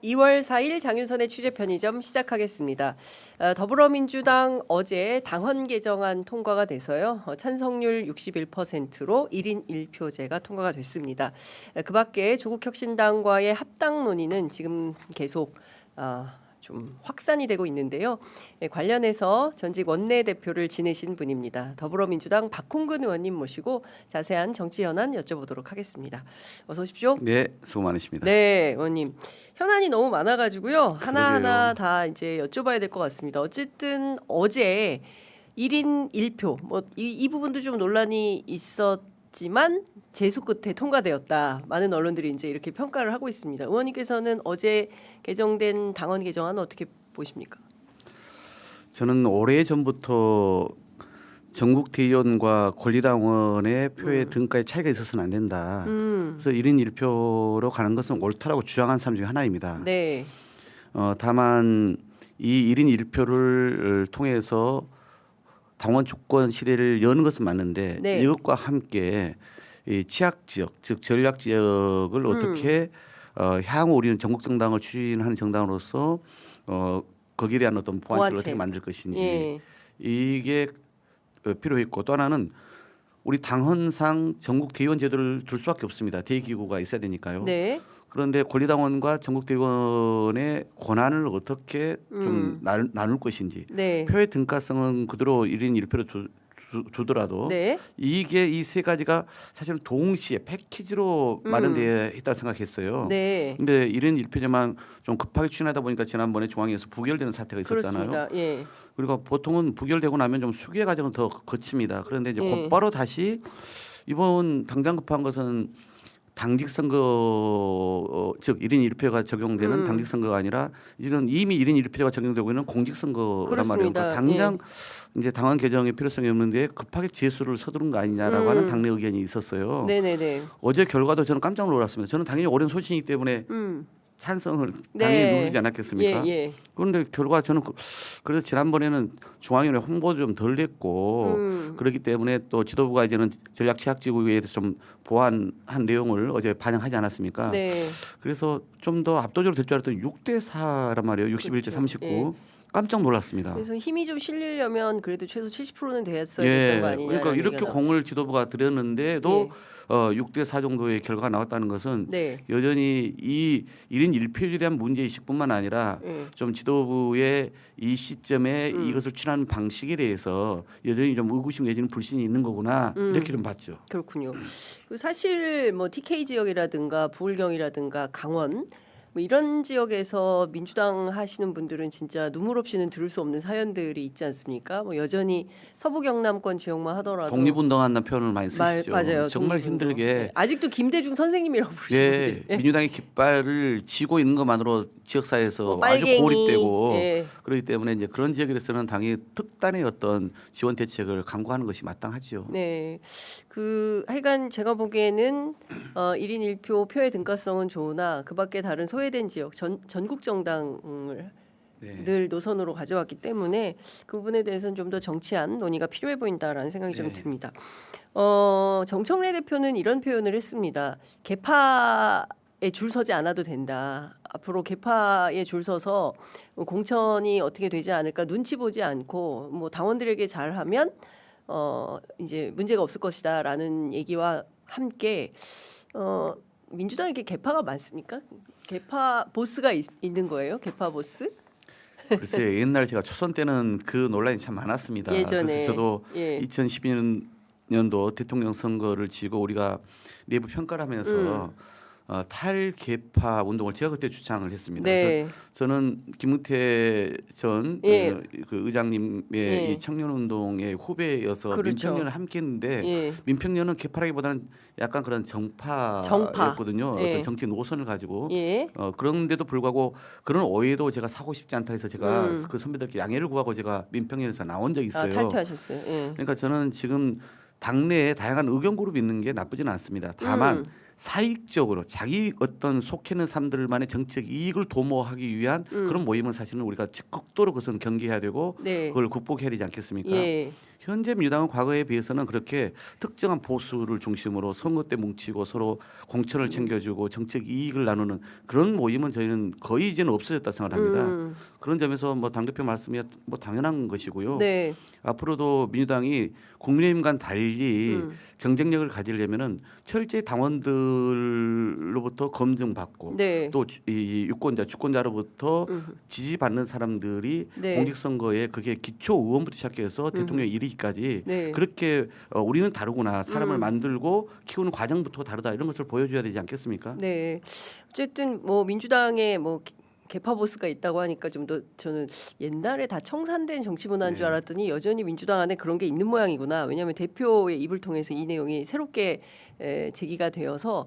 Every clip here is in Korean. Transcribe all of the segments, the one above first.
2월 4일 장윤선의 취재편의점 시작하겠습니다. 더불어민주당 어제 당헌 개정안 통과가 돼서요. 찬성률 61%로 1인 1표제가 통과가 됐습니다. 그 밖에 조국혁신당과의 합당 논의는 지금 계속 좀 확산이 되고 있는데요. 관련해서 전직 원내대표를 지내신 분입니다. 더불어민주당 박홍근 의원님 모시고 자세한 정치 현안 여쭤보도록 하겠습니다. 어서 오십시오. 네, 수고 많으십니다. 네, 의원님. 현안이 너무 많아가지고요. 하나하나 다 이제 여쭤봐야 될 것 같습니다. 어쨌든 어제 1인 1표 이 부분도 좀 논란이 있었지만 재수 끝에 통과되었다. 많은 언론들이 이제 이렇게 평가를 하고 있습니다. 의원님께서는 어제 개정된 당헌 개정안 어떻게 보십니까? 저는 오래 전부터 전국 대의원과 권리당원의 표의 등가의 차이가 있어서는 안 된다. 그래서 1인 1표로 가는 것은 옳다라고 주장한 사람 중에 하나입니다. 네. 다만 이 1인 1표를 통해서 당원 조건 시대를 여는 것은 맞는데 네. 이것과 함께 이 취약 지역, 즉 전략 지역을 어떻게 향후 우리는 전국 정당을 추진하는 정당으로서 거기에 대한 어떤 보완책을 어떻게 만들 것인지 예. 이게 필요했고, 또 하나는 우리 당헌상 전국 대의원 제도를 둘 수밖에 없습니다. 대의기구가 있어야 되니까요. 네. 그런데 권리당원과 전국 대의원의 권한을 어떻게 좀 나눌 것인지, 네. 표의 등가성은 그대로 1인 1표로 두더라도 네. 이게 이 세 가지가 사실은 동시에 패키지로 마련되어 있다고 생각했어요. 네. 근데 1인 1표제만 좀 급하게 추진하다 보니까 지난번에 중앙위에서 부결되는 사태가 있었잖아요. 그렇습니다. 예. 그리고 보통은 부결되고 나면 좀 수계 과정은 더 거칩니다. 그런데 이제 예. 곧바로 다시 이번 당장 급한 것은 당직 선거 즉 1인 1표가 적용되는 당직 선거가 아니라 이제는 이미 1인 1표가 적용되고 있는 공직 선거란 말이에요. 그러니까 당장 이제 당헌 개정의 필요성이 없는데 급하게 제수를 서두른 거 아니냐라고 하는 당내 의견이 있었어요. 네네네. 어제 결과도 저는 깜짝 놀랐습니다. 저는 당연히 오랜 소신이기 때문에 찬성을 당연히 네. 누르지 않았겠습니까? 예, 예. 그런데 결과 저는 그래서 지난번에는 중앙위원회 홍보도 좀 덜 됐고 그렇기 때문에 또 지도부가 이제는 전략 취약지구에 대해서 좀 보완한 내용을 어제 반영하지 않았습니까? 네. 그래서 좀 더 압도적으로 될 줄 알았더니 6대 4란 말이에요. 61대 그렇죠. 39. 예. 깜짝 놀랐습니다. 그래서 힘이 좀 실리려면 그래도 최소 70%는 됐어야 예, 됐던 거 아니냐. 그러니까 이렇게 공을 지도부가 들였는데도 6대 4 정도의 결과가 나왔다는 것은 네. 여전히 이 1인 1표에 대한 문제의식뿐만 아니라 좀 지도부의 이 시점에 이것을 추진하는 방식에 대해서 여전히 좀 의구심 내지는 불신이 있는 거구나 이렇게 좀 봤죠. 그렇군요. 사실 뭐 TK 지역이라든가 부울경이라든가 강원 뭐 이런 지역에서 민주당 하시는 분들은 진짜 눈물 없이는 들을 수 없는 사연들이 있지 않습니까? 뭐 여전히 서부 경남권 지역만 하더라도 독립운동한다는 표현을 많이 쓰시죠. 맞아요. 정말 독립운동. 힘들게. 네. 아직도 김대중 선생님이라고 부르시는데. 예, 민주당의 깃발을 쥐고 있는 것만으로 지역사회에서 뭐 아주 빨갱이. 고립되고 예. 그렇기 때문에 이제 그런 지역에서는 당연히 특단의 어떤 지원 대책을 강구하는 것이 마땅하죠. 네. 하여간 제가 보기에는 1인 1표 표의 등가성은 좋으나 그밖에 다른 소외된 지역 전국 정당을 늘 노선으로 가져왔기 때문에 그 부분에 대해서는 좀 더 정치한 논의가 필요해 보인다라는 생각이 좀 듭니다. 정청래 대표는 이런 표현을 했습니다. 개파에 줄 서지 않아도 된다. 앞으로 개파에 줄 서서 공천이 어떻게 되지 않을까 눈치 보지 않고 뭐 당원들에게 잘하면 이제 문제가 없을 것이다라는 얘기와 함께 민주당에게 개파가 많습니까? 개파 보스가 있는 거예요? 개파 보스? 글쎄요, 옛날 제가 초선 때는 그 논란이 참 많았습니다. 예전에. 그래서 저도 예. 2012년도 대통령 선거를 지고 우리가 내부 평가를 하면서 탈개파 운동을 제가 그때 주창을 했습니다. 네. 그래서 저는 김은태 전 그 의장님의 이 청년운동의 후배여서 그렇죠. 민평련을 함께했는데 민평련은 개파라기보다는 약간 그런 정파였거든요. 어떤 정치 노선을 가지고 그런데도 불구하고 그런 오해도 제가 사고 싶지 않다 해서 제가 그 선배들께 양해를 구하고 제가 민평련에서 나온 적이 있어요. 탈퇴하셨어요. 그러니까 저는 지금 당내에 다양한 의견 그룹이 있는 게 나쁘지는 않습니다. 다만 사익적으로 자기 어떤 속해 있는 사람들만의 정책 이익을 도모하기 위한 그런 모임은 사실은 우리가 적극적으로 그것은 경계해야 되고 네. 그걸 극복해야 되지 않겠습니까? 예. 현재 민주당은 과거에 비해서는 그렇게 특정한 보수를 중심으로 선거 때 뭉치고 서로 공천을 챙겨주고 정책 이익을 나누는 그런 모임은 저희는 거의 이제는 없어졌다 생각합니다. 그런 점에서 뭐 당대표 말씀이 뭐 당연한 것이고요. 네. 앞으로도 민주당이 국민의힘과는 달리 경쟁력을 가지려면은 철저히 당원들로부터 검증받고 네. 또 이 유권자 주권자로부터 지지받는 사람들이 네. 공직선거에 그게 기초 의원부터 시작해서 대통령에 이르기까지 네. 그렇게 우리는 다르구나 사람을 만들고 키우는 과정부터 다르다 이런 것을 보여줘야 되지 않겠습니까? 네. 어쨌든 뭐 민주당에 뭐 개파 보스가 있다고 하니까 좀 더 저는 옛날에 다 청산된 정치 문화인 줄 네. 알았더니 여전히 민주당 안에 그런 게 있는 모양이구나. 왜냐하면 대표의 입을 통해서 이 내용이 새롭게 제기가 되어서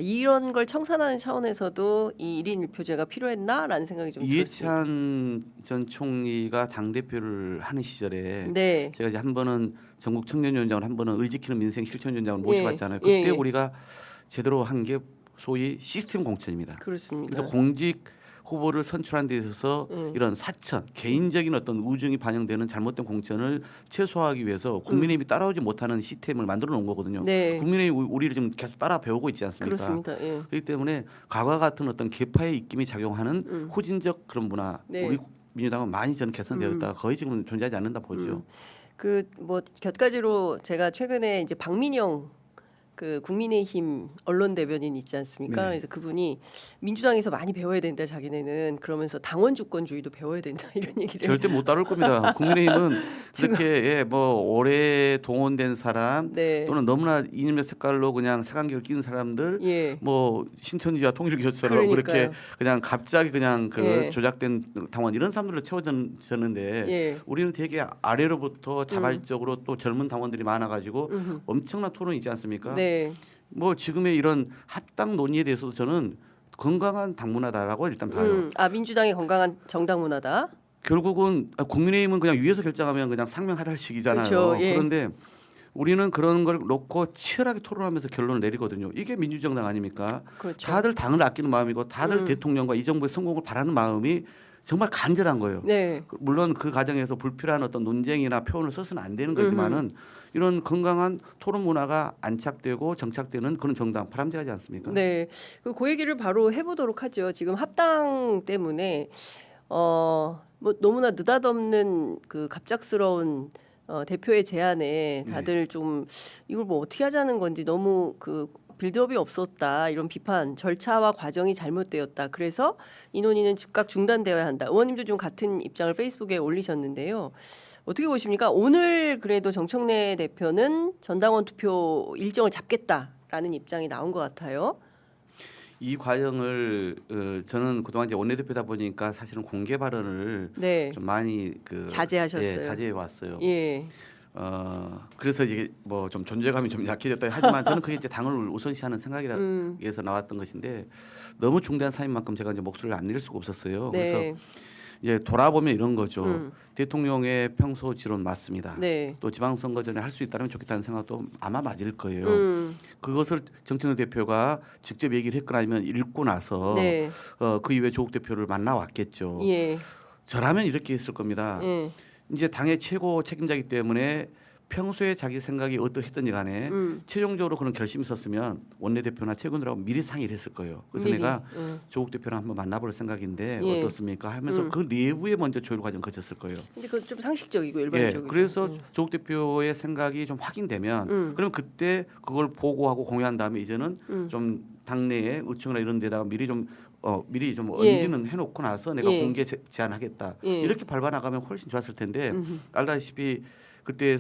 이런 걸 청산하는 차원에서도 이 1인 1표제가 필요했나라는 생각이 좀 들었습니다. 이해찬 전 총리가 당 대표를 하는 시절에 네. 제가 이제 한 번은 전국 청년위원장을 한 번은 을지키는 민생 실천위원장을 모셔봤잖아요. 예, 그때 예. 우리가 제대로 한 게 소위 시스템 공천입니다. 그렇습니다. 그래서 공직 후보를 선출한 데 있어서 이런 사천, 개인적인 어떤 우중이 반영되는 잘못된 공천을 최소화하기 위해서 국민의힘이 따라오지 못하는 시스템을 만들어 놓은 거거든요. 네. 국민의힘이 우리를 지금 계속 따라 배우고 있지 않습니까? 그렇습니다. 예. 그렇기 때문에 과거와 같은 어떤 계파의 입김이 작용하는 후진적 그런 문화 네. 우리 민주당은 많이 저는 개선되었다 거의 지금 존재하지 않는다 보죠. 그 뭐 곁가지로 제가 최근에 이제 박민영 그 국민의힘 언론 대변인 있지 않습니까? 네. 그래서 그분이 민주당에서 많이 배워야 된다 자기네는 그러면서 당원 주권주의도 배워야 된다 이런 얘기를 절대 못 따를 겁니다. 국민의힘은 그렇게 뭐 오래 동원된 사람 네. 또는 너무나 이념의 색깔로 그냥 색안경을 낀 사람들 예. 뭐 신천지와 통일교처럼 그러니까요. 그렇게 그냥 갑자기 그냥 그 예. 조작된 당원 이런 사람들로 채워졌는데 예. 우리는 되게 아래로부터 자발적으로 또 젊은 당원들이 많아가지고 엄청난 토론이지 않습니까? 네. 뭐 지금의 이런 합당 논의에 대해서도 저는 건강한 당문화다라고 일단 봐요. 민주당의 건강한 정당 문화다. 결국은 국민의힘은 그냥 위에서 결정하면 그냥 상명하달식이잖아요. 그렇죠. 예. 그런데 우리는 그런 걸 놓고 치열하게 토론하면서 결론을 내리거든요. 이게 민주정당 아닙니까? 그렇죠. 다들 당을 아끼는 마음이고 다들 대통령과 이 정부의 성공을 바라는 마음이 정말 간절한 거예요. 네. 물론 그 과정에서 불필요한 어떤 논쟁이나 표현을 써서는 안 되는 거지만은 이런 건강한 토론 문화가 안착되고 정착되는 그런 정당 바람직하지 않습니까? 네. 그 얘기를 바로 해보도록 하죠. 지금 합당 때문에 뭐 너무나 느닷없는 그 갑작스러운 대표의 제안에 다들 좀 이걸 뭐 어떻게 하자는 건지 너무 그 빌드업이 없었다 이런 비판 절차와 과정이 잘못되었다. 그래서 이 논의는 즉각 중단되어야 한다. 의원님도 좀 같은 입장을 페이스북에 올리셨는데요. 어떻게 보십니까? 오늘 그래도 정청래 대표는 전당원 투표 일정을 잡겠다라는 입장이 나온 것 같아요. 이 과정을 저는 그동안 이제 원내대표다 보니까 사실은 공개 발언을 네. 좀 많이 자제하셨어요. 예, 자제해 왔어요. 예. 그래서 이게 뭐 좀 존재감이 좀 약해졌다 하지만 저는 그게 이제 당을 우선시하는 생각이라서 나왔던 것인데 너무 중대한 사인 만큼 제가 이제 목소리를 안 낼 수가 없었어요. 네. 그래서 이제 돌아보면 이런 거죠. 대통령의 평소 지론 맞습니다. 네. 또 지방선거 전에 할 수 있다면 좋겠다는 생각도 아마 맞을 거예요. 그것을 정청래 대표가 직접 얘기를 했거나 아니면 읽고 나서 네. 그 이후에 조국 대표를 만나왔겠죠. 예. 저라면 이렇게 했을 겁니다. 예. 이제 당의 최고 책임자이기 때문에 평소에 자기 생각이 어떠했든지 간에 최종적으로 그런 결심이 있었으면 원내대표나 최고들하고 미리 상의를 했을 거예요. 그래서 미리. 내가 조국 대표랑 한번 만나볼 생각인데 예. 어떻습니까? 하면서 그 내부에 먼저 조율 과정 거쳤을 거예요. 근데 그건 좀 상식적이고 예, 일반적이고. 그래서 조국 대표의 생각이 좀 확인되면 그럼 그때 그걸 보고하고 공유한 다음에 이제는 좀 당내에 의총이나 이런 데다가 미리 좀 예. 언지는 해놓고 나서 내가 예. 공개 제안하겠다 예. 이렇게 밟아 나가면 훨씬 좋았을 텐데 알다시피 그때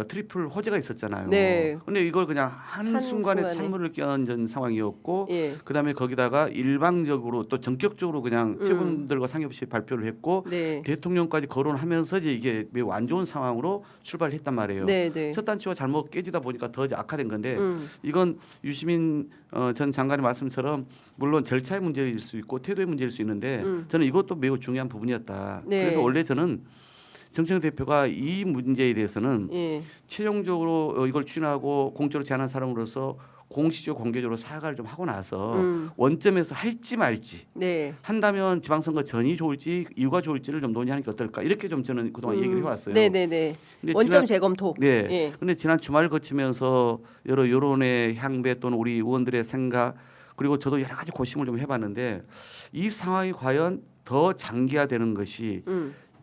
트리플 호재가 있었잖아요. 네. 근데 이걸 그냥 한 순간에 찬물을 끼얹은 상황이었고 예. 그다음에 거기다가 일방적으로 또 전격적으로 그냥 최고들과 상의 없이 발표를 했고 네. 대통령까지 거론하면서 이게 매우 안 좋은 상황으로 출발했단 말이에요. 네, 네. 첫 단추가 잘못 깨지다 보니까 더 악화된 건데 이건 유시민 전 장관의 말씀처럼 물론 절차의 문제일 수 있고 태도의 문제일 수 있는데 저는 이것도 매우 중요한 부분이었다. 네. 그래서 원래 저는 정청래 대표가 이 문제에 대해서는 예. 최종적으로 이걸 추진하고 공적으로 제안한 사람으로서 공식적으로 공개적으로 사과를 좀 하고 나서 원점에서 할지 말지 네. 한다면 지방선거 전이 좋을지 이유가 좋을지를 좀 논의하는 게 어떨까 이렇게 좀 저는 그동안 얘기를 해왔어요. 네네네. 근데 원점 재검토. 네. 예. 그런데 지난 주말 거치면서 여러 여론의 향배 또는 우리 의원들의 생각 그리고 저도 여러 가지 고심을 좀 해봤는데 이 상황이 과연 더 장기화되는 것이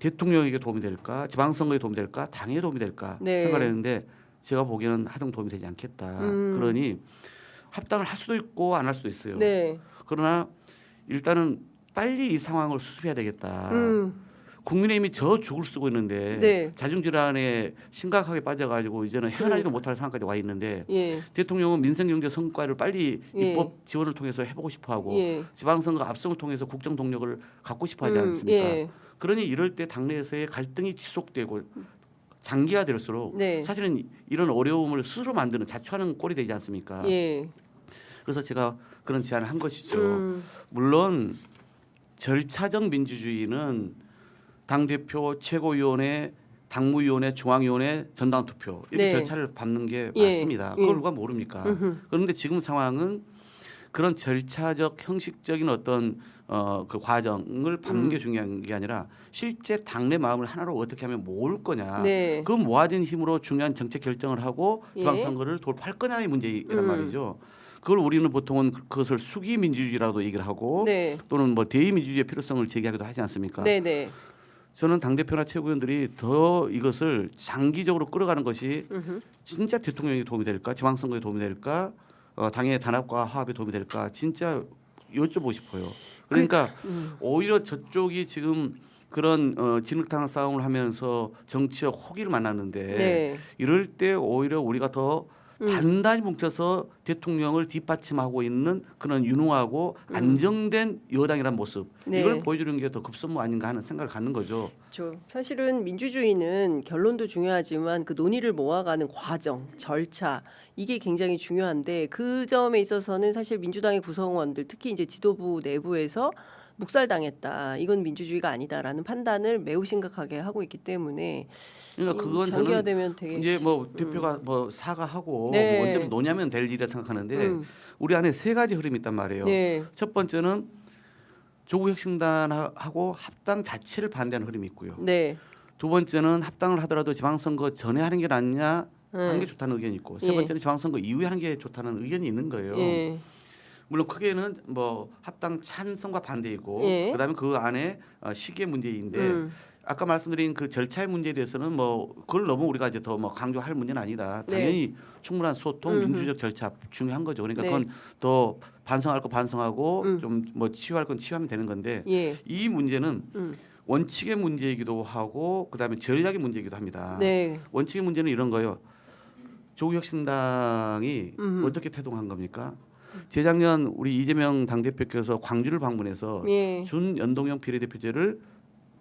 대통령에게 도움이 될까, 지방선거에 도움이 될까, 당에 도움이 될까 네. 생각했는데 제가 보기에는 하등 도움이 되지 않겠다. 그러니 합당을 할 수도 있고 안 할 수도 있어요. 네. 그러나 일단은 빨리 이 상황을 수습해야 되겠다. 국민의힘이 저 죽을 쓰고 있는데 네. 자중질환에 심각하게 빠져가지고 이제는 헤어나지도 못할 상황까지 와 있는데 예. 대통령은 민생경제 성과를 빨리 예. 입법 지원을 통해서 해보고 싶어하고 예. 지방선거 압승을 통해서 국정 동력을 갖고 싶어하지 않습니까? 예. 그러니 이럴 때 당내에서의 갈등이 지속되고 장기화될수록 네. 사실은 이런 어려움을 스스로 만드는 자초하는 꼴이 되지 않습니까? 예. 그래서 제가 그런 제안을 한 것이죠. 물론 절차적 민주주의는 당 대표, 최고위원회, 당무위원회, 중앙위원회, 전당투표 이렇게 네. 절차를 밟는 게 예. 맞습니다. 그걸 누가 모릅니까? 그런데 지금 상황은 그런 절차적 형식적인 어떤 그 과정을 밟는 게 중요한 게 아니라 실제 당내 마음을 하나로 어떻게 하면 모을 거냐. 네. 그 모아진 힘으로 중요한 정책 결정을 하고 예. 지방선거를 돌파할 거냐의 문제이란 말이죠. 그걸 우리는 보통은 그것을 수기 민주주의라도 얘기를 하고 네. 또는 뭐 대의 민주주의의 필요성을 제기하기도 하지 않습니까? 네네. 저는 당 대표나 최고위원들이 더 이것을 장기적으로 끌어가는 것이 진짜 대통령에 도움이 될까, 지방선거에 도움이 될까, 당의 단합과 화합에 도움이 될까, 진짜 여쭤보고 싶어요. 그러니까 오히려 저쪽이 지금 그런 진흙탕 싸움을 하면서 정치적 호기를 만났는데 네. 이럴 때 오히려 우리가 더 단단히 뭉쳐서 대통령을 뒷받침하고 있는 그런 유능하고 안정된 여당이라는 모습 네. 이걸 보여주는 게 더 급선무 아닌가 하는 생각을 갖는 거죠. 그렇죠. 사실은 민주주의는 결론도 중요하지만 그 논의를 모아가는 과정, 절차 이게 굉장히 중요한데 그 점에 있어서는 사실 민주당의 구성원들 특히 이제 지도부 내부에서 묵살당했다. 이건 민주주의가 아니다라는 판단을 매우 심각하게 하고 있기 때문에 그러니까 그건 장기화되면 저는 되게 이제 뭐 대표가 뭐 사과하고 네. 뭐 언제 논의하면 될 일이라 생각하는데 우리 안에 세 가지 흐름이 있단 말이에요. 네. 첫 번째는 조국혁신단하고 합당 자체를 반대하는 흐름이 있고요. 네. 두 번째는 합당을 하더라도 지방선거 전에 하는 게 낫냐 하는 게 좋다는 의견이 있고 세 예. 번째는 지방선거 이후에 하는 게 좋다는 의견이 있는 거예요. 예. 물론 크게는 뭐 합당 찬성과 반대이고 예. 그다음에 그 안에 시기의 문제인데 아까 말씀드린 그 절차의 문제에 대해서는 뭐 그걸 너무 우리가 이제 더 뭐 강조할 문제는 아니다. 네. 당연히 충분한 소통, 민주적 절차 중요한 거죠. 그러니까 네. 그건 더 반성할 거 반성하고 좀 뭐 치유할 건 치유하면 되는 건데 예. 이 문제는 원칙의 문제이기도 하고 그다음에 전략의 문제이기도 합니다. 네. 원칙의 문제는 이런 거예요. 조국혁신당이 어떻게 태동한 겁니까? 재작년 우리 이재명 당대표께서 광주를 방문해서 예. 준연동형 비례대표제를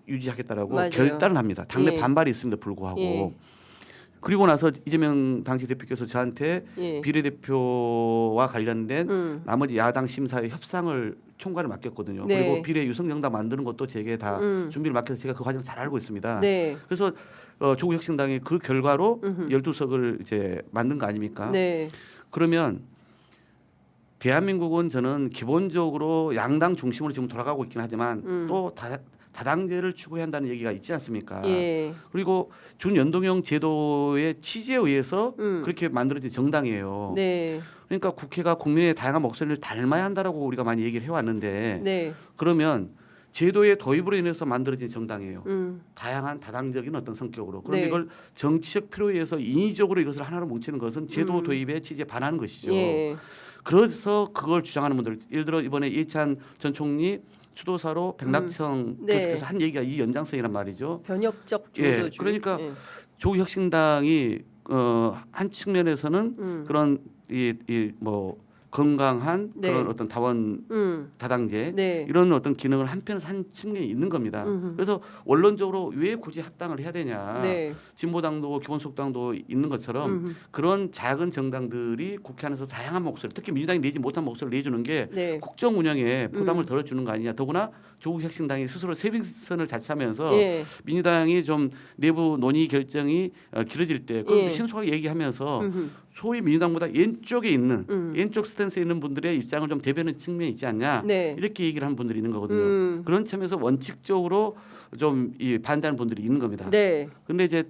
유지하겠다라고 맞아요. 결단을 합니다. 당내 예. 반발이 있음에도 불구하고. 예. 그리고 나서 이재명 당시 대표께서 저한테 예. 비례대표와 관련된 나머지 야당 심사의 협상을 총괄을 맡겼거든요. 네. 그리고 비례 유성정당 만드는 것도 제게 다 준비를 맡겨서 제가 그 과정 잘 알고 있습니다. 네. 그래서 조국혁신당이 그 결과로 12석을 이제 만든 거 아닙니까? 네. 그러면 대한민국은 저는 기본적으로 양당 중심으로 지금 돌아가고 있긴 하지만 또 다당제를 추구해야 한다는 얘기가 있지 않습니까? 예. 그리고 준연동형 제도의 취지에 의해서 그렇게 만들어진 정당이에요. 네. 그러니까 국회가 국민의 다양한 목소리를 닮아야 한다라고 우리가 많이 얘기를 해왔는데 네. 그러면 제도의 도입으로 인해서 만들어진 정당이에요. 다양한 다당적인 어떤 성격으로. 그런데 네. 이걸 정치적 필요에 의해서 인위적으로 이것을 하나로 뭉치는 것은 제도 도입의 취지에 반하는 것이죠. 예. 그래서 그걸 주장하는 분들, 예를 들어 이번에 이해찬 전 총리 추도사로 백낙청 네. 교수께서 한 얘기가 이 연장성이란 말이죠. 변혁적 예, 중도주의. 그러니까 예. 조국혁신당이 한 측면에서는 그런 이 뭐 건강한 네. 그런 어떤 다원 다당제 네. 이런 어떤 기능을 한편에서 한 측면이 있는 겁니다. 그래서 원론적으로 왜 굳이 합당을 해야 되냐. 네. 진보당도 기본소속당도 있는 것처럼 그런 작은 정당들이 국회 안에서 다양한 목소리, 특히 민주당이 내지 못한 목소리를 내주는 게 네. 국정 운영에 부담을 덜어주는 거 아니냐. 더구나 조국혁신당이 스스로 세빙선을 자처하면서 예. 민주당이 좀 내부 논의 결정이 길어질 때 그걸 예. 신속하게 얘기하면서 소위 민주당보다 왼쪽에 있는 왼쪽 스탠스에 있는 분들의 입장을 좀 대변하는 측면이 있지 않냐 네. 이렇게 얘기를 하는 분들이 있는 거거든요. 그런 점에서 원칙적으로 좀 반대하는 분들이 있는 겁니다. 네. 그런데 이제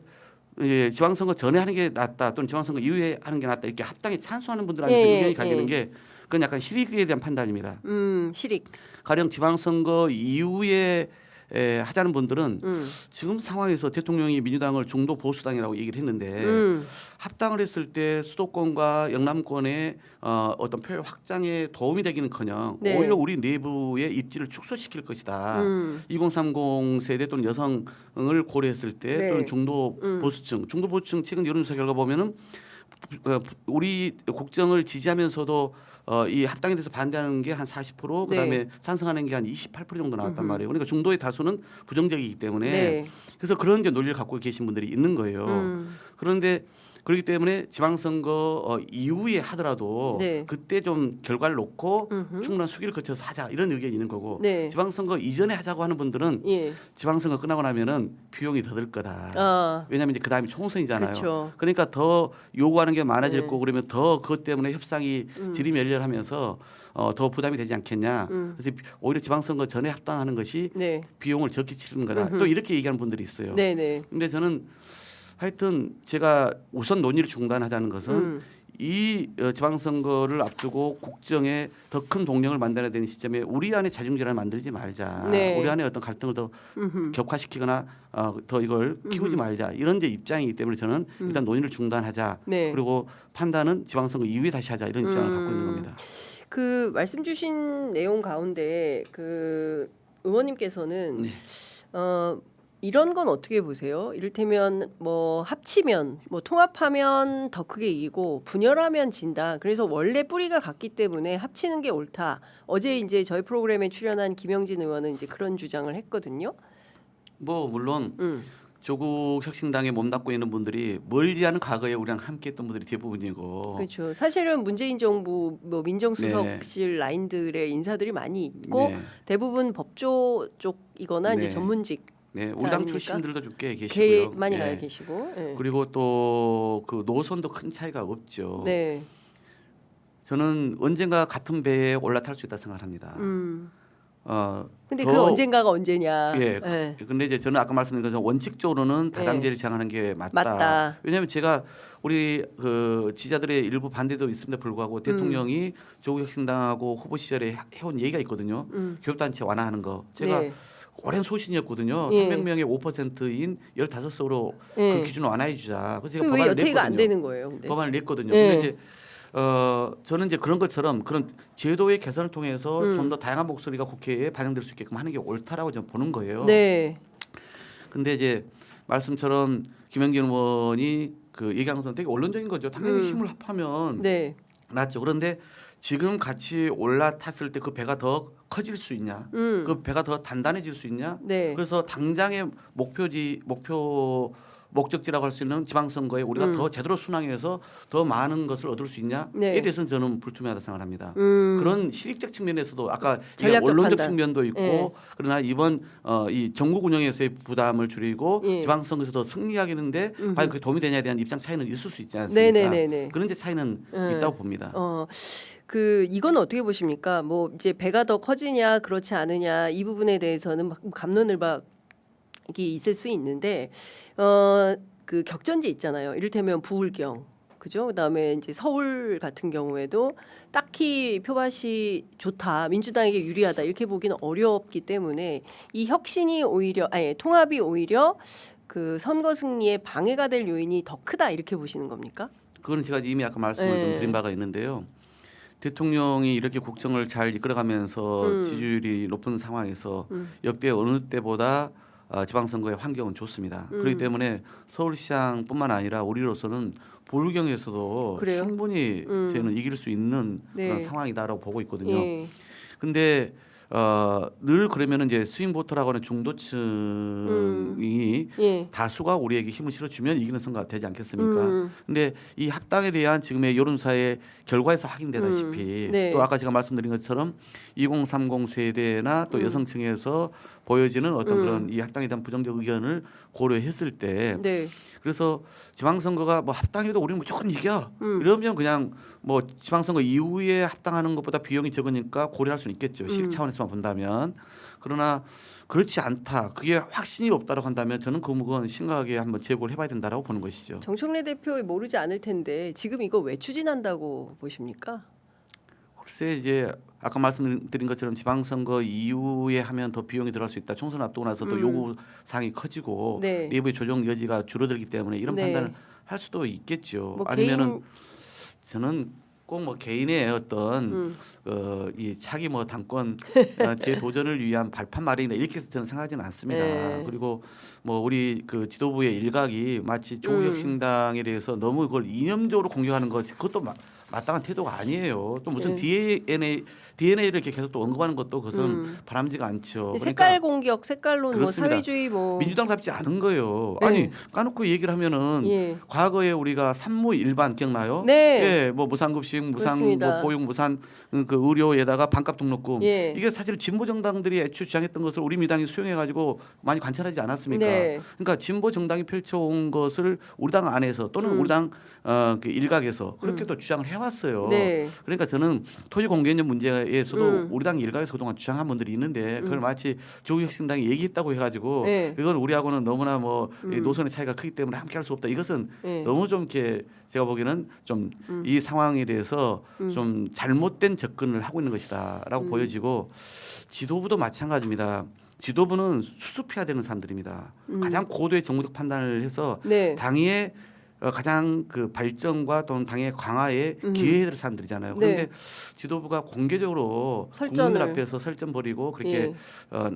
지방선거 전에 하는 게 낫다 또는 지방선거 이후에 하는 게 낫다 이렇게 합당에 찬성하는 분들한테 예, 의견이 갈리는 게 그건 약간 실익에 대한 판단입니다. 실익. 가령 지방선거 이후에 하자는 분들은 지금 상황에서 대통령이 민주당을 중도 보수당이라고 얘기를 했는데 합당을 했을 때 수도권과 영남권의 어떤 표 확장에 도움이 되기는커녕 네. 오히려 우리 내부의 입지를 축소시킬 것이다. 2030 세대 또는 여성을 고려했을 때 네. 또는 중도 보수층 최근 여론조사 결과 보면은 우리 국정을 지지하면서도 이 합당에 대해서 반대하는 게 한 40% 그다음에 네. 찬성하는 게 한 28% 정도 나왔단 말이에요. 그러니까 중도의 다수는 부정적이기 때문에 네. 그래서 그런 이제 논리를 갖고 계신 분들이 있는 거예요. 그런데 그렇기 때문에 지방선거 이후에 하더라도 네. 그때 좀 결과를 놓고 충분한 수기를 거쳐서 하자 이런 의견이 있는 거고 네. 지방선거 이전에 하자고 하는 분들은 예. 지방선거 끝나고 나면은 비용이 더 들 거다. 아. 왜냐하면 이제 그 다음이 총선이잖아요. 그쵸. 그러니까 더 요구하는 게 많아질 네. 거고 그러면 더 그것 때문에 협상이 지리멸렬하면서 더 부담이 되지 않겠냐. 그래서 오히려 지방선거 전에 합당하는 것이 네. 비용을 적게 치르는 거다. 또 이렇게 얘기하는 분들이 있어요. 네, 네. 근데 저는 하여튼 제가 우선 논의를 중단하자는 것은 이 지방선거를 앞두고 국정에 더 큰 동력을 만들어야 되는 시점에 우리 안에 자중질환을 만들지 말자. 네. 우리 안에 어떤 갈등을 더 격화시키거나 더 이걸 키우지 말자. 이런 이제 입장이기 때문에 저는 일단 논의를 중단하자. 네. 그리고 판단은 지방선거 이후에 다시 하자. 이런 입장을 갖고 있는 겁니다. 그 말씀 주신 내용 가운데 그 의원님께서는 네. 이런 건 어떻게 보세요? 이를테면 뭐 합치면 뭐 통합하면 더 크게 이기고 분열하면 진다. 그래서 원래 뿌리가 같기 때문에 합치는 게 옳다. 어제 이제 저희 프로그램에 출연한 김영진 의원은 이제 그런 주장을 했거든요. 뭐 물론 조국 혁신당에 몸담고 있는 분들이 멀지 않은 과거에 우리랑 함께했던 분들이 대부분이고. 그렇죠. 사실은 문재인 정부 뭐 민정수석실 라인들의 인사들이 많이 있고 네. 대부분 법조 쪽이거나 네. 이제 전문직 네, 우리 당 아닙니까? 출신들도 좀 꽤 계시고요. 많이 네. 나와 계시고. 네. 그리고 또 그 노선도 큰 차이가 없죠. 네. 저는 언젠가 같은 배에 올라탈 수 있다 생각합니다. 근데 더- 그 언젠가가 언제냐. 예. 네. 근데 이제 저는 아까 말씀드린 것처럼 원칙적으로는 다당제를 지향하는 게 맞다. 맞다. 왜냐하면 제가 우리 그 지지자들의 일부 반대도 있음에도 불구하고 대통령이 조국 혁신당하고 후보 시절에 해온 얘기가 있거든요. 교육단체 완화하는 거. 제가 네. 오랜 소신이었거든요. 예. 300명의 5%인 15석으로 예. 그 기준을 완화해 주자. 그래서 제가 그 왜 법안을 여태가 안 냈거든요. 되는 거예요? 근데. 법안을 냈거든요. 예. 근데 이제 저는 이제 그런 것처럼 그런 제도의 개선을 통해서 좀 더 다양한 목소리가 국회에 반영될 수 있게끔 하는 게 옳다라고 저는 보는 거예요. 네. 근데 이제 말씀처럼 김영진 의원이 그 얘기하는 것은 되게 원론적인 거죠. 당연히 힘을 합하면 네. 낫죠. 그런데 지금 같이 올라탔을 때 그 배가 더 커질 수 있냐? 그 배가 더 단단해질 수 있냐? 네. 그래서 당장의 목적지라고 할 수 있는 지방선거에 우리가 더 제대로 순항해서 더 많은 것을 얻을 수 있냐에 네. 대해서는 저는 불투명하다 생각합니다. 그런 실익적 측면에서도 아까 전략적 원론적 판단. 측면도 있고 예. 그러나 이번 이 전국 운영에서의 부담을 줄이고 예. 지방선거에서 더 승리하겠는데 과연 그게 도움이 되냐에 대한 입장 차이는 있을 수 있지 않습니까? 네네네네. 그런 이제 차이는 있다고 봅니다. 그 이건 어떻게 보십니까? 뭐 이제 배가 더 커지냐 그렇지 않으냐 이 부분에 대해서는 막 갑론을박이 있을 수 있는데 그 격전지 있잖아요. 이를테면 부울경 그죠? 그다음에 이제 서울 같은 경우에도 딱히 표밭이 좋다, 민주당에게 유리하다 이렇게 보기는 어렵기 때문에 이 혁신이 오히려 통합이 오히려 그 선거 승리에 방해가 될 요인이 더 크다 이렇게 보시는 겁니까? 그건 제가 이미 아까 말씀을 좀 드린 바가 있는데요. 대통령이 이렇게 국정을 잘 이끌어가면서 지지율이 높은 상황에서 역대 어느 때보다 지방선거의 환경은 좋습니다. 그렇기 때문에 서울시장뿐만 아니라 우리로서는 부울경에서도 그래요? 충분히 저희는 이길 수 있는 네. 그런 상황이다라고 보고 있거든요. 예. 근데 늘 그러면은 이제 스윙보터라고 하는 중도층이 예. 다수가 우리에게 힘을 실어주면 이기는 선거가 되지 않겠습니까? 근데 이 합당에 대한 지금의 여론사의 결과에서 확인되다시피 네. 또 아까 제가 말씀드린 것처럼 2030 세대나 또 여성층에서 보여지는 어떤 그런 이 합당에 대한 부정적 의견을 고려했을 때 네. 그래서 지방선거가 뭐 합당해도 우리는 무조건 이겨 이러면 그냥 뭐 지방선거 이후에 합당하는 것보다 비용이 적으니까 고려할 수는 있겠죠. 실 차원에서만 본다면. 그러나 그렇지 않다. 그게 확신이 없다고 한다면 저는 그 부분 심각하게 한번 재고를 해봐야 된다라고 보는 것이죠. 정청래 대표 모르지 않을 텐데 지금 이거 왜 추진한다고 보십니까? 글쎄 이제 아까 말씀드린 것처럼 지방선거 이후에 하면 더 비용이 들어갈 수 있다. 총선 앞두고 나서 또 요구 사항이 커지고 네. 내부의 조정 여지가 줄어들기 때문에 이런 네. 판단을 할 수도 있겠죠. 뭐 아니면은 저는 꼭 뭐 개인의 어떤 이 차기 뭐 당권 재도전을 위한 발판 마련이다 이렇게 해서 저는 생각하지는 않습니다. 네. 그리고 뭐 우리 그 지도부의 일각이 마치 조국혁신당에 대해서 너무 그걸 이념적으로 공격하는 것 그것도 마땅한 태도가 아니에요. 또 무슨 DNA를 이렇게 계속 또 언급하는 것도 그것은 바람직하지 않죠. 색깔 공격, 색깔론, 뭐 그렇습니다. 사회주의 뭐 민주당답지 않은 거예요. 네. 아니 까놓고 얘기를 하면은 예. 과거에 우리가 산무 일반 기억나요? 네. 예, 뭐 무상급식, 무상 그렇습니다. 뭐 보육, 무상 그 의료에다가 반값 등록금. 예. 이게 사실 진보 정당들이 애초 주장했던 것을 우리 민당이 수용해가지고 많이 관찰하지 않았습니까? 네. 그러니까 진보 정당이 펼쳐온 것을 우리 당 안에서 또는 우리 당 그 일각에서 그렇게 또 주장을 해왔어요. 네. 그러니까 저는 토지 공개념 문제에서도 우리 당 일각에서 그동안 주장한 분들이 있는데 그걸 마치 조국혁신당이 얘기했다고 해가지고 네. 이건 우리하고는 너무나 뭐 이 노선의 차이가 크기 때문에 함께할 수 없다. 이것은 네. 너무 좀 이렇게 제가 보기에는 좀 이 상황에 대해서 좀 잘못된 접근을 하고 있는 것이다라고 보여지고 지도부도 마찬가지입니다. 지도부는 수습해야 되는 사람들입니다. 가장 고도의 정무적 판단을 해서 네. 당의 가장 그 발전과 또는 당의 강화에 기여해야 될 사람들이잖아요. 그런데 네. 지도부가 공개적으로 설전을. 국민들 앞에서 설전 벌이고 그렇게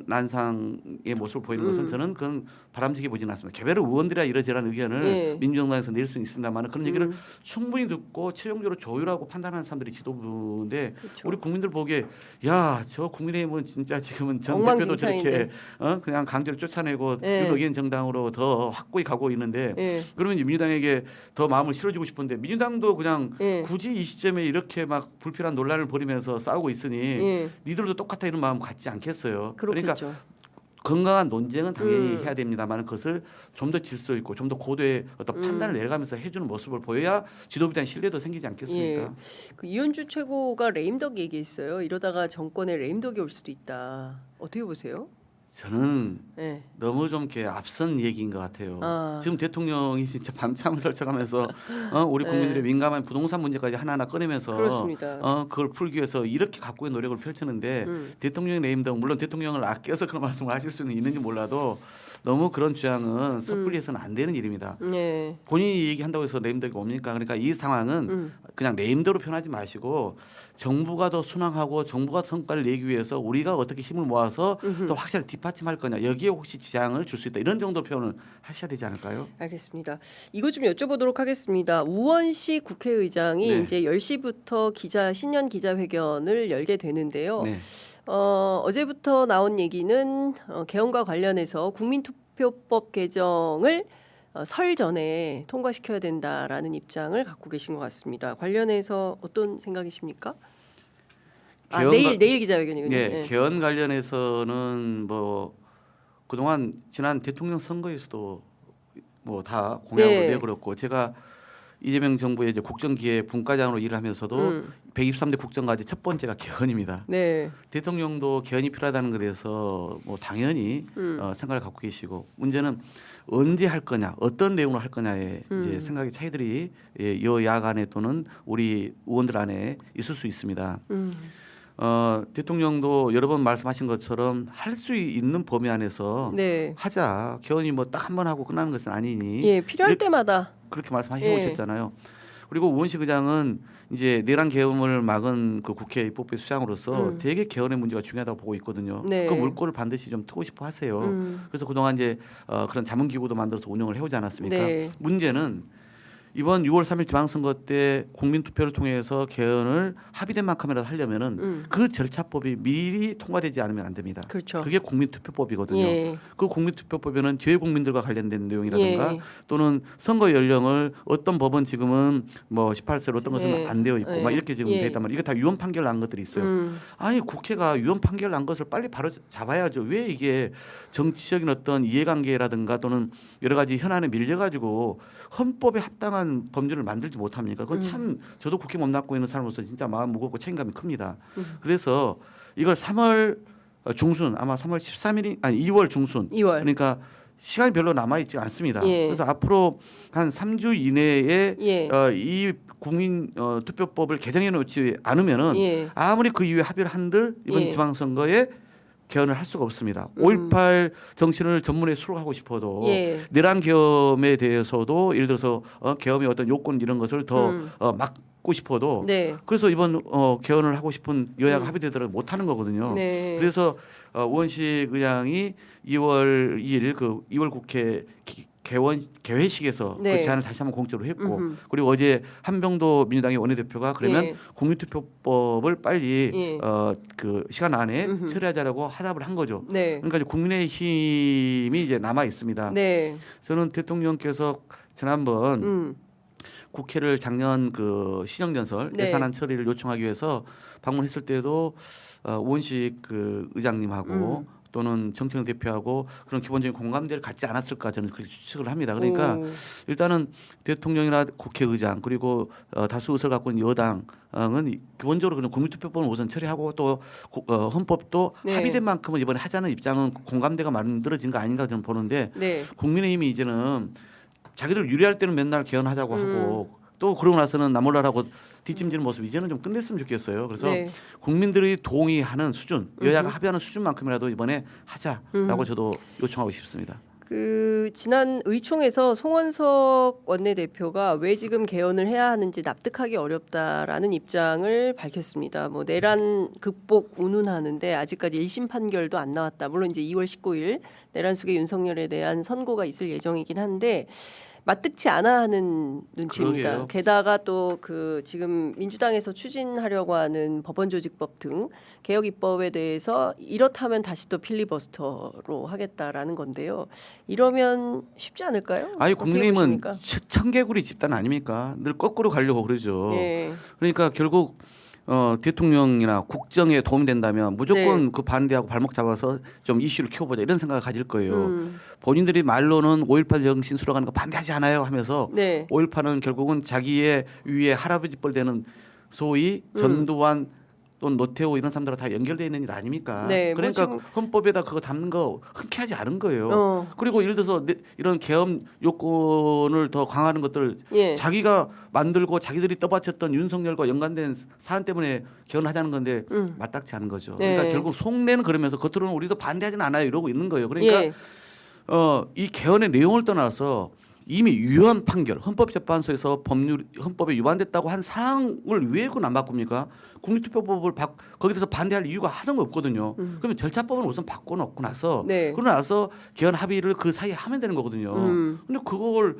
난상의 모습을 보이는 것은 저는 그건 바람직해 보지는 않습니다. 개별 의원들이야 이러저러한 의견을 예. 민주정당에서 낼 수는 있습니다만 그런 얘기를 충분히 듣고 최종적으로 조율하고 판단하는 사람들이 지도부인데 그렇죠. 우리 국민들 보기에 야 저 국민의힘은 진짜 지금은 전 대표도 저렇게 엉망진창인데. 그냥 강제로 쫓아내고 예. 윤호기현 정당으로 더 확고히 가고 있는데 예. 그러면 이제 민주당에게 더 마음을 실어주고 싶은데 민주당도 그냥 예. 굳이 이 시점에 이렇게 막 불필요한 논란을 벌이면서 싸우고 있으니 예. 니들도 똑같아 이런 마음 갖지 않겠어요. 그렇겠죠. 그러니까 건강한 논쟁은 당연히 해야 됩니다만 그것을 좀 더 질서 있고 좀 더 고도의 어떤 판단을 내려가면서 해주는 모습을 보여야 지도부에 대한 신뢰도 생기지 않겠습니까? 예. 그 이현주 최고가 레임덕 얘기했어요. 이러다가 정권에 레임덕이 올 수도 있다. 어떻게 보세요? 저는 예. 너무 좀 이렇게 앞선 얘기인 것 같아요. 아. 지금 대통령이 진짜 밤잠을 설쳐가면서 우리 국민들의 민감한 부동산 문제까지 하나하나 꺼내면서 그렇습니다. 그걸 풀기 위해서 이렇게 각고의 노력을 펼쳤는데 대통령의 레임덕 물론 대통령을 아껴서 그런 말씀을 하실 수는 있는지 몰라도 너무 그런 주장은 섣불리 해서는 안 되는 일입니다. 예. 본인이 얘기한다고 해서 레임덕이 뭡니까? 그러니까 이 상황은 그냥 레임덕으로 표현하지 마시고 정부가 더 순항하고 정부가 성과를 내기 위해서 우리가 어떻게 힘을 모아서 또 확실히 뒷받침할 거냐 여기에 혹시 지장을 줄 수 있다 이런 정도 표현을 하셔야 되지 않을까요? 알겠습니다. 이거 좀 여쭤보도록 하겠습니다. 우원식 국회의장이 네. 이제 10시부터 신년 기자회견을 열게 되는데요. 네. 어제부터 나온 얘기는 개헌과 관련해서 국민투표법 개정을 설 전에 통과시켜야 된다라는 입장을 갖고 계신 것 같습니다. 관련해서 어떤 생각이십니까? 내일 기자회견이군요. 네, 개헌 관련해서는 뭐 그동안 지난 대통령 선거에서도 뭐 다 공약을 네. 내걸었고 제가 이재명 정부의 이제 국정기획 분과장으로 일을 하면서도 123대 국정과제 첫 번째가 개헌입니다. 네. 대통령도 개헌이 필요하다는 것에 대해서 뭐 당연히 생각을 갖고 계시고 문제는 언제 할 거냐, 어떤 내용으로 할 거냐에 이제 생각의 차이들이 여야 간에 또는 우리 의원들 안에 있을 수 있습니다. 대통령도 여러 번 말씀하신 것처럼 할 수 있는 범위 안에서 네. 하자. 개헌이 뭐 딱 한 번 하고 끝나는 것은 아니니. 예, 필요할 때마다. 그렇게 말씀해 예. 오셨잖아요. 그리고 우원식 의장은 이제 내란 계엄을 막은 그 국회 입법부의 수장으로서 되게 개헌의 문제가 중요하다고 보고 있거든요. 네. 그 물꼬를 반드시 좀 트고 싶어 하세요. 그래서 그동안 이제 그런 자문기구도 만들어서 운영을 해오지 않았습니까? 네. 문제는 이번 6월 3일 지방선거 때 국민투표를 통해서 개헌을 합의된 만큼이라도 하려면은 그 절차법이 미리 통과되지 않으면 안 됩니다. 그렇죠. 그게 국민투표법이거든요. 예. 그 국민투표법에는 재외국민들과 관련된 내용이라든가 예. 또는 선거 연령을 어떤 법은 지금은 뭐 18세로 어떤 것은 예. 안 되어 있고 예. 막 이렇게 지금 예. 돼 있단 말이에요. 이게 다 유언 판결 난 것들이 있어요. 아니 국회가 유언 판결 난 것을 빨리 바로 잡아야죠. 왜 이게 정치적인 어떤 이해관계라든가 또는 여러 가지 현안에 밀려가지고 헌법에 합당한 법률을 만들지 못합니까? 그건 참 저도 국회 몸담고 있는 사람으로서 진짜 마음 무겁고 책임감이 큽니다. 그래서 이걸 3월 중순 아마 3월 13일이 아니 2월 중순 2월. 그러니까 시간이 별로 남아 있지 않습니다. 예. 그래서 앞으로 한 3주 이내에 예. 이 국민 투표법을 개정해 놓지 않으면은 예. 아무리 그 이후에 합의를 한들 이번 예. 지방선거에 개헌을 할 수가 없습니다. 5.18 정신을 전문에 수록하고 싶어도 예. 내란 계엄에 대해서도 예를 들어서 계엄의 어떤 요건 이런 것을 더 막고 싶어도 네. 그래서 이번 개헌을 하고 싶은 여야가 합의되더라도 못 하는 거거든요. 네. 그래서 우원식 의장이 2월 2일 그 2월 국회 개회식에서 네. 그 제안을 다시 한번 공적으로 했고 그리고 어제 한병도 민주당의 원내대표가 그러면 예. 국민투표법을 빨리 예. 그 시간 안에 처리하자라고 하답을 한 거죠. 네. 그러니까 이제 국민의힘이 이제 남아 있습니다. 네. 저는 대통령께서 지난번 국회를 작년 그 시정연설 네. 예산안 처리를 요청하기 위해서 방문했을 때도 우원식 그 의장님하고 또는 정청래 대표하고 그런 기본적인 공감대를 갖지 않았을까 저는 그렇게 추측을 합니다. 그러니까 일단은 대통령이나 국회의장 그리고 다수 의석을 갖고 있는 여당은 기본적으로 그냥 국민투표법을 우선 처리하고 또 헌법도 네. 합의된 만큼은 이번에 하자는 입장은 공감대가 만들어진 거 아닌가 저는 보는데 네. 국민의힘이 이제는 자기들 유리할 때는 맨날 개헌하자고 하고 또 그러고 나서는 나몰라라고 뒷짐지는 모습 이제는 좀 끝냈으면 좋겠어요. 그래서 네. 국민들이 동의하는 수준, 여야가 합의하는 수준만큼이라도 이번에 하자라고 저도 요청하고 싶습니다. 그 지난 의총에서 송원석 원내대표가 왜 지금 개헌을 해야 하는지 납득하기 어렵다라는 입장을 밝혔습니다. 뭐 내란 극복 운운하는데 아직까지 1심 판결도 안 나왔다. 물론 이제 2월 19일 내란 속의 윤석열에 대한 선고가 있을 예정이긴 한데 맞득치 않아 하는 눈치입니다. 그러게요. 게다가 또 그 지금 민주당에서 추진하려고 하는 법원조직법 등 개혁 입법에 대해서 이렇다면 다시 또 필리버스터로 하겠다라는 건데요. 이러면 쉽지 않을까요? 아니 어떻게 국민의힘은 보십니까? 청개구리 집단 아닙니까? 늘 거꾸로 가려고 그러죠. 예. 그러니까 결국 대통령이나 국정에 도움이 된다면 무조건 네. 그 반대하고 발목 잡아서 좀 이슈를 키워보자 이런 생각을 가질 거예요. 본인들이 말로는 5.18 정신 수락하는 거 반대하지 않아요 하면서 네. 5.18은 결국은 자기의 위에 할아버지 뻘 되는 소위 전두환 또는 노태우 이런 사람들과 다 연결되어 있는 일 아닙니까? 네, 뭐 그러니까 지금- 헌법에다 그거 담는 거 흔쾌하지 않은 거예요. 그리고 예를 들어서 이런 계엄 요건을 더 강화하는 것들 예. 자기가 만들고 자기들이 떠받쳤던 윤석열과 연관된 사안 때문에 개헌하자는 건데 맞닥지 않은 거죠. 그러니까 네. 결국 속내는 그러면서 겉으로는 우리도 반대하지는 않아요 이러고 있는 거예요. 그러니까 예. 이 개헌의 내용을 떠나서 이미 유언 판결 헌법재판소에서 헌법에 위반됐다고 한 사항을 왜 그건 안 바꿉니까? 국민투표법을 거기에 대해서 반대할 이유가 하나도 없거든요. 그러면 절차법은 우선 바꿔놓고 나서 네. 그러고 나서 개헌 합의를 그 사이에 하면 되는 거거든요. 근데 그걸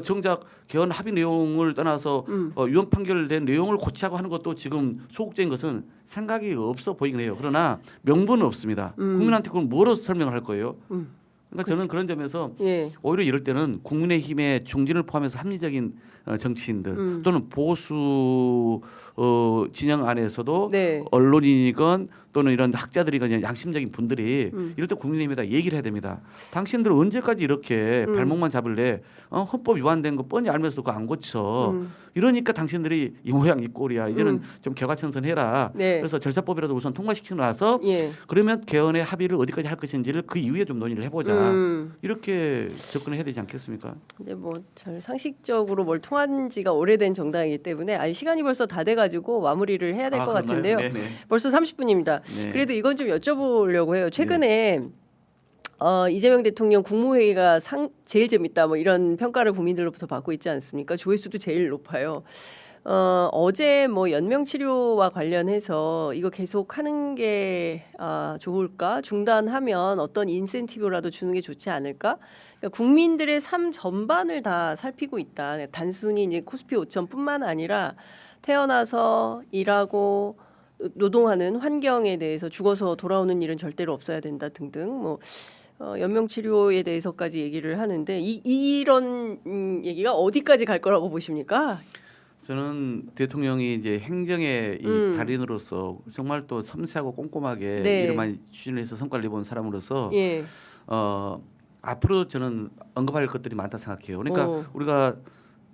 정작 개헌 합의 내용을 떠나서 유언 판결된 내용을 고치자고 하는 것도 지금 소극적인 것은 생각이 없어 보이긴 해요. 그러나 명분은 없습니다. 국민한테 그걸 뭐로 설명을 할 거예요? 그러니까 저는 그런 점에서 예. 오히려 이럴 때는 국민의힘의 중진을 포함해서 합리적인 정치인들 또는 보수 진영 안에서도 네. 언론인이건 또는 이런 학자들이건 양심적인 분들이 이럴 때 국민의힘에다 얘기를 해야 됩니다. 당신들 언제까지 이렇게 발목만 잡을래? 헌법 위반된 거 뻔히 알면서도 그거 안 고쳐. 이러니까 당신들이 이 모양 이 꼴이야. 이제는 좀 개과천선해라. 네. 그래서 절차법이라도 우선 통과시키고 나서 예. 그러면 개헌의 합의를 어디까지 할 것인지를 그 이후에 좀 논의를 해보자. 이렇게 접근해야 되지 않겠습니까? 근데 뭐 잘 상식적으로 뭘 통한 지가 오래된 정당이기 때문에 아니 시간이 벌써 다 돼가지고 마무리를 해야 될 것 그런가요? 같은데요. 네네. 벌써 30분입니다. 네. 그래도 이건 좀 여쭤보려고 해요. 최근에 이재명 대통령 국무회의가 제일 재밌다 뭐 이런 평가를 국민들로부터 받고 있지 않습니까? 조회수도 제일 높아요. 어제 뭐 연명 치료와 관련해서 이거 계속 하는 게 좋을까? 중단하면 어떤 인센티브라도 주는 게 좋지 않을까? 그러니까 국민들의 삶 전반을 다 살피고 있다. 단순히 이제 코스피 5천뿐만 아니라 태어나서 일하고 노동하는 환경에 대해서 죽어서 돌아오는 일은 절대로 없어야 된다 등등 뭐 연명 치료에 대해서까지 얘기를 하는데 이런 얘기가 어디까지 갈 거라고 보십니까? 저는 대통령이 이제 행정의 이 달인으로서 정말 또 섬세하고 꼼꼼하게 네. 일을 많이 추진해서 성과를 내본 사람으로서 예. 앞으로 저는 언급할 것들이 많다 생각해요. 그러니까 우리가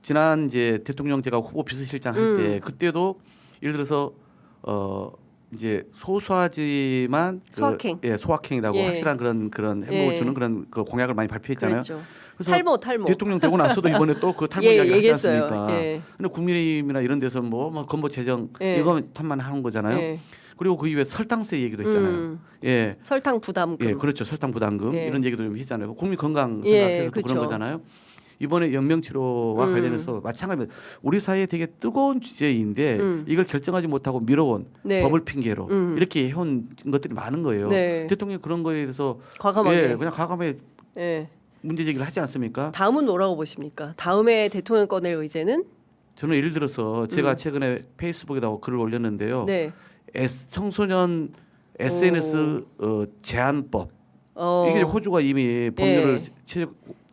지난 이제 대통령 제가 후보 비서실장 할 때 그때도 예를 들어서 이제 소소하지만 소확행. 소확행이라고 예. 확실한 그런 행복을 예. 주는 그런 그 공약을 많이 발표했잖아요. 그랬죠. 그래서 탈모. 대통령 되고 나서도 이번에 또 그 탈모 예, 이야기 하지 얘기했어요. 않습니까? 예. 근데 국민의힘이나 이런 데서 뭐 건보 재정 예. 이거 탓만 하는 거잖아요. 예. 그리고 그 이후에 설탕세 얘기도 했잖아요. 예. 설탕 부담금. 예, 그렇죠. 설탕 부담금 예. 이런 얘기도 좀 했잖아요. 국민 건강 예, 생각해서 또 그렇죠. 그런 거잖아요. 이번에 연명치료와 관련해서 마찬가지입니다. 우리 사회에 되게 뜨거운 주제인데 이걸 결정하지 못하고 미뤄온 네. 법을 핑계로 이렇게 해온 것들이 많은 거예요. 네. 대통령이 그런 거에 대해서 과감하게. 그냥 과감하게 예. 문제 제기를 하지 않습니까? 다음은 뭐라고 보십니까? 다음에 대통령 꺼낼 의제는? 저는 예를 들어서 제가 최근에 페이스북에다가 글을 올렸는데요. 네. 청소년 SNS 제한법 이게 호주가 이미 법률을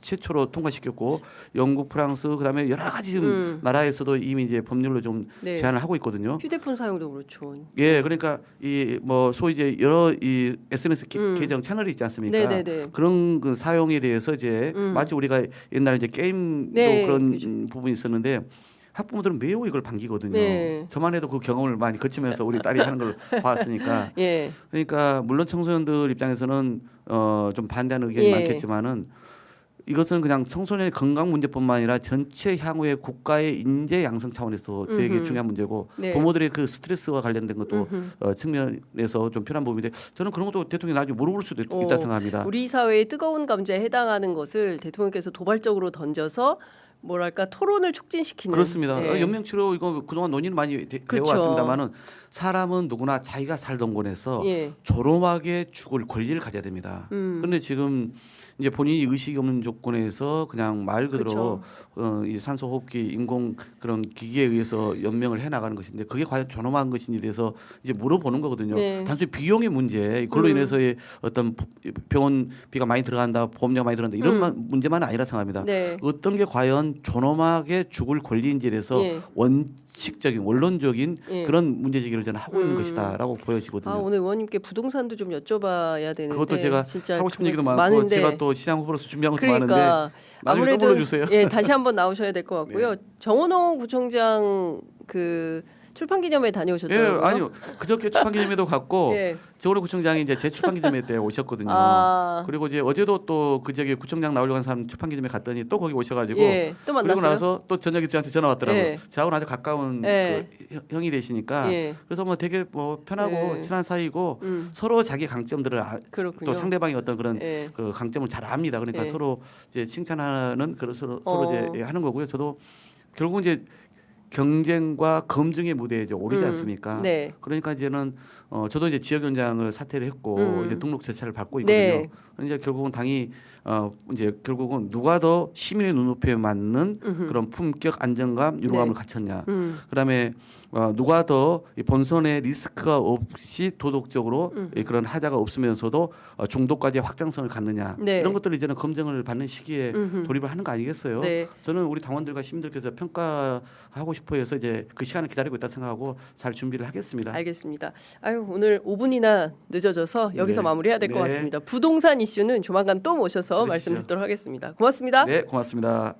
최초로 통과시켰고 영국, 프랑스 그다음에 여러 가지 지금 나라에서도 이미 이제 법률로 좀 네. 제한을 하고 있거든요. 휴대폰 사용도 그렇죠. 예, 그러니까 이 뭐 소위 이제 여러 이 SNS 계정 채널이 있지 않습니까? 네네네. 그런 그 사용에 대해서 이제 마치 우리가 옛날 이제 게임도 네, 그런 그죠. 부분이 있었는데 학부모들은 매우 이걸 반기거든요. 네. 저만 해도 그 경험을 많이 거치면서 우리 딸이 하는 걸 봤으니까. 예. 그러니까 물론 청소년들 입장에서는 좀 반대하는 의견이 예. 많겠지만은 이것은 그냥 청소년의 건강 문제뿐만 아니라 전체 향후의 국가의 인재 양성 차원에서 되게 중요한 문제고 네. 부모들의 그 스트레스와 관련된 것도 측면에서 좀 필요한 부분인데 저는 그런 것도 대통령이 나중에 물어볼 수도 있다 생각합니다. 우리 사회의 뜨거운 감자에 해당하는 것을 대통령께서 도발적으로 던져서 뭐랄까 토론을 촉진시키는. 그렇습니다. 예. 연명치료 이거 그동안 논의는 많이 되어 그렇죠. 왔습니다만은 사람은 누구나 자기가 살던 곳에서 예. 조롱하게 죽을 권리를 가져야 됩니다. 그런데 지금 이제 본인이 의식이 없는 조건에서 그냥 말 그대로 이 산소호흡기 인공 그런 기기에 의해서 연명을 해 나가는 것인데 그게 과연 존엄한 것인지 대해서 이제 물어보는 거거든요. 네. 단순히 비용의 문제, 그걸로 인해서의 어떤 병원비가 많이 들어간다, 보험료가 많이 들어간다 이런 문제만 아니라 생각합니다. 네. 어떤 게 과연 존엄하게 죽을 권리인지에 대해서 예. 원칙적인 원론적인 예. 그런 문제 제기를 저는 하고 있는 것이다라고 보여지거든요. 오늘 의원님께 부동산도 좀 여쭤봐야 되는데 그것도 제가 진짜 하고 싶은 얘기도 많고 많은데. 제가 또 시장 후보로서 준비한 것도 그러니까 많은데 나중에 또 아무래도 불러주세요. 예, 다시 한번 나오셔야 될 것 같고요. 정원호 구청장 그 출판기념회 다녀오셨더라고요. 예, 아니요. 그저께 출판기념회도 갔고 예. 정원호 구청장이 이제 제 출판기념회 때 오셨거든요. 아. 그리고 이제 어제도 또 그저께 구청장 나오려고 한 사람 출판기념회 갔더니 또 거기 오셔가지고 예, 또 만났어요. 그리고 나서 또 저녁에 저한테 전화 왔더라고요. 예. 저하고는 아주 가까운 예. 그 형이 되시니까 예. 그래서 뭐 되게 뭐 편하고 예. 친한 사이고 서로 자기 강점들을 그렇군요. 또 상대방이 어떤 그런 예. 그 강점을 잘 압니다. 그러니까 예. 서로 이제 칭찬하는 그런 서로 이제 하는 거고요. 저도 결국 이제 경쟁과 검증의 무대에 이제 오르지 않습니까? 네. 그러니까 이제는 저도 이제 지역위원장을 사퇴를 했고 이제 등록 절차를 밟고 있거든요. 네. 이제 결국은 당이 이제 결국은 누가 더 시민의 눈높이에 맞는 그런 품격, 안정감, 유능함을 네. 갖췄냐. 그다음에 누가 더 이 본선에 리스크가 없이 도덕적으로 이 그런 하자가 없으면서도 중도까지 확장성을 갖느냐. 네. 이런 것들을 이제는 검증을 받는 시기에 돌입을 하는 거 아니겠어요? 네. 저는 우리 당원들과 시민들께서 평가하고 싶어해서 이제 그 시간을 기다리고 있다 생각하고 잘 준비를 하겠습니다. 알겠습니다. 아유, 오늘 5분이나 늦어져서 여기서 네. 마무리해야 될 것 네. 같습니다. 부동산 이슈는 조만간 또 모셔서 그러시죠. 말씀 듣도록 하겠습니다. 고맙습니다. 네, 고맙습니다.